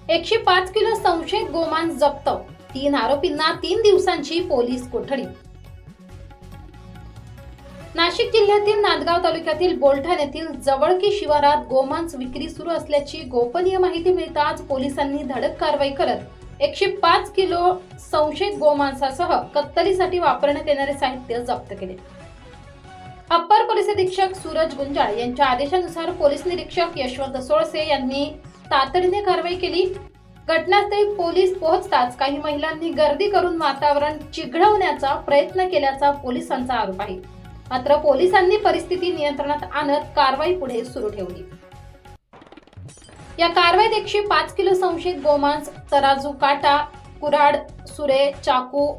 105 kilo संशयित गोमांस जप्त, 3 आरोपींना 3 दिवसांची पोलीस कोठडी। नाशिक जिल्ह्यातील नांदगाव तालुक्यातील बोलठाण येथील जवळकी शिवारात गोमांस विक्री सुरू असल्याची गोपनीय माहिती मिळताच पोलिसांनी धडक कारवाई करत 105 किलो संशयित गोमांसासह कत्तलीसाठी वापरण्यात येणारे साहित्य जप्त केले। अप्पर पोलीस अधीक्षक सूरज गुंजाळ यांच्या आदेशानुसार पोलीस निरीक्षक यशवंत सोळसे यांनी तातडीने कारवाई केली। घटनास्थळी पोलीस पोहोचताच काही महिलांनी गर्दी करून वातावरण चिघळवण्याचा प्रयत्न केल्याचा पोलिसांचा आरोप आहे। मात्र पोलिसांनी परिस्थिती नियंत्रणात आणत कारवाई पुढे सुरू ठेवली। या कारवाईत 105 किलो संशयित गोमांस, तराजू, काटा, कुऱ्हाड, सुरे, चाकू,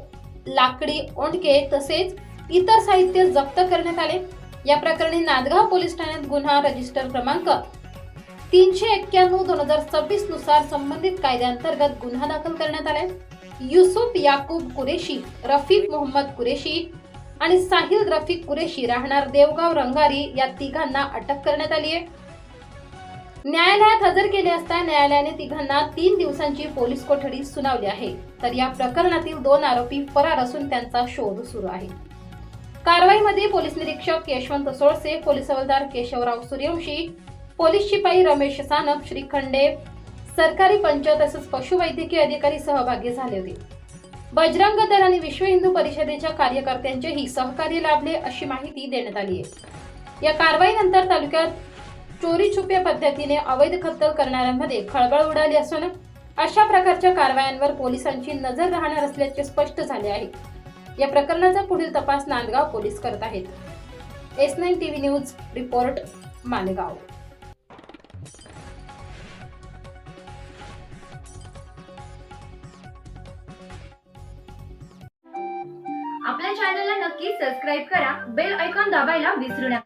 लाकडी ओंडके तसेच इतर साहित्य जप्त करण्यात आले। या प्रकरणी नांदगाव पोलीस ठाण्यात गुन्हा रजिस्टर क्रमांक 391/2026 नुसार संबंधित कायद्याअंतर्गत गुन्हा दाखल करण्यात आलाय। युसुफ याकूब कुरेशी, रफिक मोहम्मद कुरेशी आणि साहिल रफिक कुरेशी राहणार देवगाव रंगारी या तिघांना अटक करण्यात आली आहे। न्यायालयात हजर केले असता न्यायालयाने तिघांना 3 दिवसांची पोलीस कोठडी सुनावली आहे। तर या प्रकरणातील 2 आरोपी फरार असून त्यांचा शोध सुरू आहे। कारवाईमध्ये पोलीस निरीक्षक यशवंत सोळसे, पोलीस हवालदार केशवराव सूर्यवंशी, पोलीस शिपाई रमेश सानप, श्रीखंडे, सरकारी पंच तसेच पशुवैद्यकीय अधिकारी सहभागी झाले होते। बजरंग दल आणि विश्व हिंदू परिषदेच्या कार्यकर्त्यांचेही सहकार्य लाभले अशी माहिती देण्यात आली आहे। या कारवाईनंतर तालुक्यात चोरी छुप्या पद्धतीने अवैध कत्तल करणाऱ्यांमध्ये खळबळ उडाली असून अशा प्रकारच्या कारवायांवर पोलिसांची नजर राहणार असल्याचे स्पष्ट झाले आहे। या प्रकरणाचा पुढील तपास नांदगाव पोलीस करत आहेत। S9 TV news report, Malegaon. आपल्या चॅनलला नक्की सबस्क्राइब करा, बेल आयकॉन दाबायला विसरू नका।